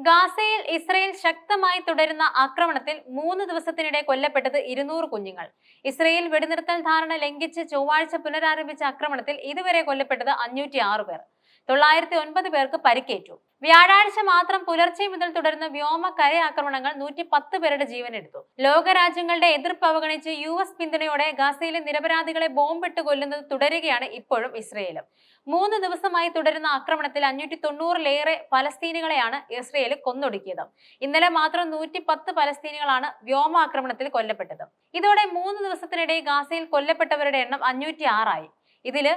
ഗാസയിൽ ഇസ്രയേൽ ശക്തമായി തുടരുന്ന ആക്രമണത്തിൽ 3 ദിവസത്തിനിടെ കൊല്ലപ്പെട്ടത് 200 കുഞ്ഞുങ്ങൾ. ഇസ്രയേൽ വെടിനിർത്തൽ ധാരണ ലംഘിച്ച് ചൊവ്വാഴ്ച പുനരാരംഭിച്ച ആക്രമണത്തിൽ ഇതുവരെ കൊല്ലപ്പെട്ടത് 506 പേർ. 909 പേർക്ക് പരിക്കേറ്റു. വ്യാഴാഴ്ച മാത്രം പുലർച്ചെ മുതൽ തുടരുന്ന വ്യോമ കര ആക്രമണങ്ങൾ 110 പേരുടെ ജീവനെടുത്തു. ലോകരാജ്യങ്ങളുടെ എതിർപ്പ് അവഗണിച്ച് US പിന്തുണയോടെ ഗാസയിലെ നിരപരാധികളെ ബോംബിട്ട് കൊല്ലുന്നത് തുടരുകയാണ് ഇപ്പോഴും ഇസ്രയേലും. 3 ദിവസമായി തുടരുന്ന ആക്രമണത്തിൽ 590-ലേറെ പലസ്തീനികളെയാണ് ഇസ്രയേൽ കൊന്നൊടുക്കിയത്. ഇന്നലെ മാത്രം 110 പലസ്തീനികളാണ് വ്യോമാക്രമണത്തിൽ കൊല്ലപ്പെട്ടത്. ഇതോടെ 3 ദിവസത്തിനിടെ ഗാസയിൽ കൊല്ലപ്പെട്ടവരുടെ എണ്ണം 506 ആയി. ഇതിൽ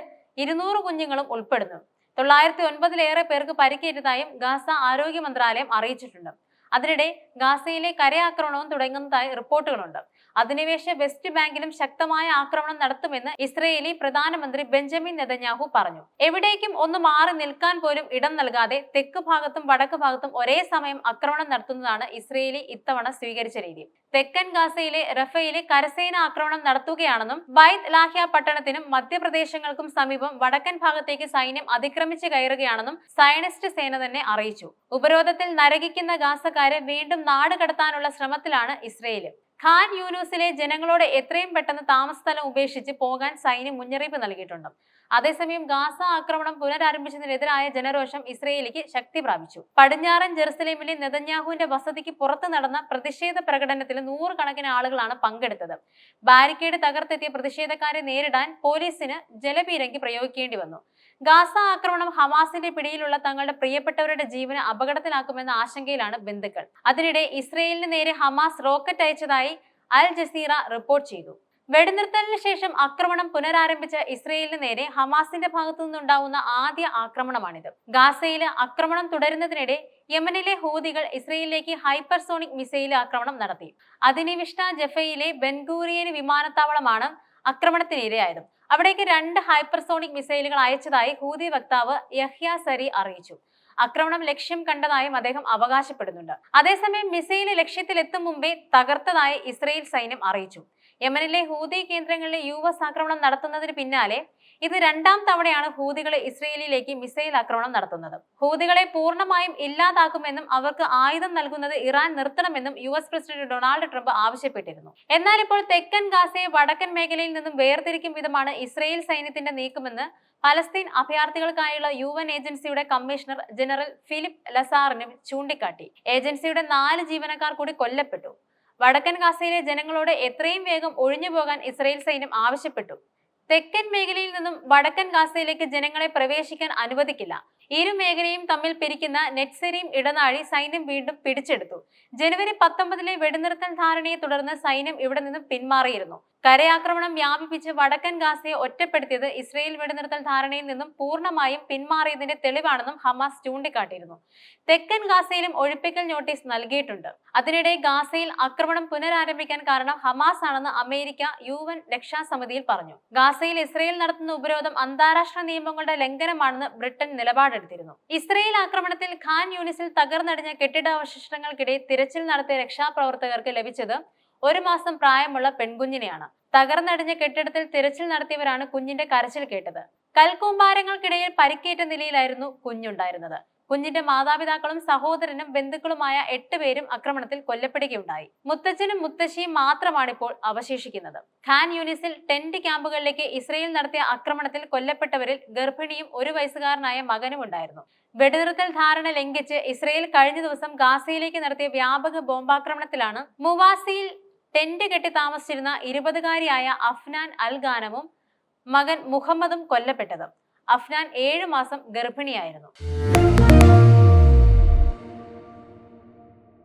200 കുഞ്ഞുങ്ങളും ഉൾപ്പെടുന്നു. 909-ലേറെ പേർക്ക് പരിക്കേറ്റതായും ഗാസ ആരോഗ്യ മന്ത്രാലയം അറിയിച്ചിട്ടുണ്ട്. അതിനിടെ ഗാസയിലെ കരയാക്രമണവും തുടങ്ങുന്നതായി റിപ്പോർട്ടുകളുണ്ട്. അധിനിവേശ വെസ്റ്റ് ബാങ്കിലും ശക്തമായ ആക്രമണം നടത്തുമെന്ന് ഇസ്രയേലി പ്രധാനമന്ത്രി ബെഞ്ചമിൻ നെതന്യാഹു പറഞ്ഞു. എവിടേക്കും ഒന്ന് മാറി നിൽക്കാൻ പോലും ഇടം നൽകാതെ തെക്ക് ഭാഗത്തും വടക്ക് ഭാഗത്തും ഒരേ സമയം ആക്രമണം നടത്തുന്നതാണ് ഇസ്രയേലി ഇത്തവണ സ്വീകരിച്ച രീതി. തെക്കൻ ഗാസയിലെ റഫയിലെ കരസേന ആക്രമണം നടത്തുകയാണെന്നും ബൈത്ത് ലാഹ്യ പട്ടണത്തിനും മധ്യപ്രദേശങ്ങൾക്കും സമീപം വടക്കൻ ഭാഗത്തേക്ക് സൈന്യം അതിക്രമിച്ച് കയറുകയാണെന്നും സയനിസ്റ്റ് സേന തന്നെ അറിയിച്ചു. ഉപരോധത്തിൽ നരകിക്കുന്ന ഗാസക്കാരെ വീണ്ടും നാട് കടത്താനുള്ള ശ്രമത്തിലാണ് ഇസ്രയേൽ. ഖാൻ യൂനൂസിലെ ജനങ്ങളോട് എത്രയും പെട്ടെന്ന് താമസസ്ഥലം ഉപേക്ഷിച്ച് പോകാൻ സൈന്യം മുന്നറിയിപ്പ് നൽകിയിട്ടുണ്ട്. അതേസമയം ഗാസ ആക്രമണം പുനരാരംഭിച്ചതിനെതിരായ ജനരോഷം ഇസ്രയേലിക്ക് ശക്തി പ്രാപിച്ചു. പടിഞ്ഞാറൻ ജെറുസലേമിലെ നെതന്യാഹുവിന്റെ വസതിക്ക് പുറത്ത് നടന്ന പ്രതിഷേധ പ്രകടനത്തിൽ 100 കണക്കിന് ആളുകളാണ് പങ്കെടുത്തത്. ബാരിക്കേഡ് തകർത്തെത്തിയ പ്രതിഷേധക്കാരെ നേരിടാൻ പോലീസിന് ജലപീരങ്കി പ്രയോഗിക്കേണ്ടി വന്നു. ഗാസ ആക്രമണം ഹമാസിന്റെ പിടിയിലുള്ള തങ്ങളുടെ പ്രിയപ്പെട്ടവരുടെ ജീവന് അപകടത്തിലാക്കുമെന്ന ആശങ്കയിലാണ് ബന്ധുക്കൾ. അതിനിടെ ഇസ്രയേലിന് നേരെ ഹമാസ് റോക്കറ്റ് അയച്ചതായി അൽ ജസീറ റിപ്പോർട്ട് ചെയ്തു. വെടിനിർത്തലിന് ശേഷം ആക്രമണം പുനരാരംഭിച്ച ഇസ്രയേലിന് നേരെ ഹമാസിന്റെ ഭാഗത്തു നിന്നുണ്ടാവുന്ന ആദ്യ ആക്രമണമാണിത്. ഗാസയിലെ ആക്രമണം തുടരുന്നതിനിടെ യമനിലെ ഹൂതികൾ ഇസ്രയേലിലേക്ക് ഹൈപ്പർസോണിക് മിസൈൽ ആക്രമണം നടത്തി. അധിനിവിഷ്ട ജഫയിലെ ബെൻഗൂറിയൻ വിമാനത്താവളമാണ് ആക്രമണത്തിനിരയായത്. അവിടേക്ക് 2 ഹൈപ്പർസോണിക് മിസൈലുകൾ അയച്ചതായി ഹൂതി വക്താവ് യഹ്യ സരി അറിയിച്ചു. ആക്രമണം ലക്ഷ്യം കണ്ടതായും അദ്ദേഹം അവകാശപ്പെടുന്നുണ്ട്. അതേസമയം മിസൈൽ ലക്ഷ്യത്തിലെത്തും മുമ്പേ തകർത്തതായി ഇസ്രയേൽ സൈന്യം അറിയിച്ചു. യമനിലെ ഹൂതി കേന്ദ്രങ്ങളിലെ US ആക്രമണം നടത്തുന്നതിന് പിന്നാലെ ഇത് 2ാം തവണയാണ് ഹൂതികളെ ഇസ്രയേലിലേക്ക് മിസൈൽ ആക്രമണം നടത്തുന്നത്. ഹൂതികളെ പൂർണ്ണമായും ഇല്ലാതാക്കുമെന്നും അവർക്ക് ആയുധം നൽകുന്നത് ഇറാൻ നിർത്തണമെന്നും US പ്രസിഡന്റ് ഡൊണാൾഡ് ട്രംപ് ആവശ്യപ്പെട്ടിരുന്നു. എന്നാൽ ഇപ്പോൾ തെക്കൻ ഗാസയെ വടക്കൻ മേഖലയിൽ നിന്നും വേർതിരിക്കും വിധമാണ് ഇസ്രയേൽ സൈന്യത്തിന്റെ നീക്കമെന്ന് പലസ്തീൻ അഭയാർത്ഥികൾക്കായുള്ള UN ഏജൻസിയുടെ കമ്മീഷണർ ജനറൽ ഫിലിപ്പ് ലസാറിനും ചൂണ്ടിക്കാട്ടി. ഏജൻസിയുടെ 4 ജീവനക്കാർ കൂടി കൊല്ലപ്പെട്ടു. വടക്കൻ ഗാസയിലെ ജനങ്ങളോട് എത്രയും വേഗം ഒഴിഞ്ഞുപോകാൻ ഇസ്രയേൽ സൈന്യം ആവശ്യപ്പെട്ടു. തെക്കൻ മേഖലയിൽ നിന്നും വടക്കൻ ഗാസയിലേക്ക് ജനങ്ങളെ പ്രവേശിക്കാൻ അനുവദിക്കില്ല. ഇരു മേഖലയും തമ്മിൽ പിരിക്കുന്ന നെറ്റ്സെരീം ഇടനാഴി സൈന്യം വീണ്ടും പിടിച്ചെടുത്തു. ജനുവരി 19-ലെ വെടിനിർത്തൽ ധാരണയെ തുടർന്ന് സൈന്യം ഇവിടെ നിന്നും പിന്മാറിയിരുന്നു. കരയാക്രമണം വ്യാപിപ്പിച്ച് വടക്കൻ ഗാസയെ ഒറ്റപ്പെടുത്തിയത് ഇസ്രയേൽ വെടിനിർത്തൽ ധാരണയിൽ നിന്നും പൂർണ്ണമായും പിന്മാറിയതിന്റെ തെളിവാണെന്നും ഹമാസ് ചൂണ്ടിക്കാട്ടിയിരുന്നു. തെക്കൻ ഗാസയിലും ഒഴിപ്പിക്കൽ നോട്ടീസ് നൽകിയിട്ടുണ്ട്. അതിനിടെ ഗാസയിൽ ആക്രമണം പുനരാരംഭിക്കാൻ കാരണം ഹമാസ് ആണെന്ന് അമേരിക്ക UN രക്ഷാസമിതിയിൽ പറഞ്ഞു. ഗാസയിൽ ഇസ്രയേൽ നടത്തുന്ന ഉപരോധം അന്താരാഷ്ട്ര നിയമങ്ങളുടെ ലംഘനമാണെന്ന് ബ്രിട്ടൻ നിലപാടെടുത്തിരുന്നു. ഇസ്രയേൽ ആക്രമണത്തിൽ ഖാൻ യൂണിസിൽ തകർന്നടിഞ്ഞ കെട്ടിടാവശിഷ്ടങ്ങൾക്കിടെ തിരച്ചിൽ നടത്തിയ രക്ഷാപ്രവർത്തകർക്ക് ലഭിച്ചത് 1 മാസം പ്രായമുള്ള പെൺകുഞ്ഞിനെയാണ്. തകർന്നടിഞ്ഞ കെട്ടിടത്തിൽ തിരച്ചിൽ നടത്തിയവരാണ് കുഞ്ഞിന്റെ കരച്ചിൽ കേട്ടത്. കൽക്കൂമ്പാരങ്ങൾക്കിടയിൽ പരിക്കേറ്റ നിലയിലായിരുന്നു കുഞ്ഞുണ്ടായിരുന്നത്. കുഞ്ഞിന്റെ മാതാപിതാക്കളും സഹോദരനും ബന്ധുക്കളുമായ 8 പേരും ആക്രമണത്തിൽ കൊല്ലപ്പെടുകയുണ്ടായി. മുത്തച്ഛനും മുത്തശ്ശിയും മാത്രമാണിപ്പോൾ അവശേഷിക്കുന്നത്. ഖാൻ യൂണിസിൽ ടെന്റ് ക്യാമ്പുകളിലേക്ക് ഇസ്രയേൽ നടത്തിയ ആക്രമണത്തിൽ കൊല്ലപ്പെട്ടവരിൽ ഗർഭിണിയും 1 വയസ്സുകാരനായ മകനും ഉണ്ടായിരുന്നു. വെടിനിർത്തൽ ധാരണ ലംഘിച്ച് ഇസ്രയേൽ കഴിഞ്ഞ ദിവസം ഗാസയിലേക്ക് നടത്തിയ വ്യാപക ബോംബാക്രമണത്തിലാണ് മുവാസിയിൽ ടെന്റ് കെട്ടി താമസിച്ചിരുന്ന 20-കാരിയായ അഫ്നാൻ അൽ ഗാനമും മകൻ മുഹമ്മദും കൊല്ലപ്പെട്ടത്. അഫ്നാൻ 7 മാസം ഗർഭിണിയായിരുന്നു.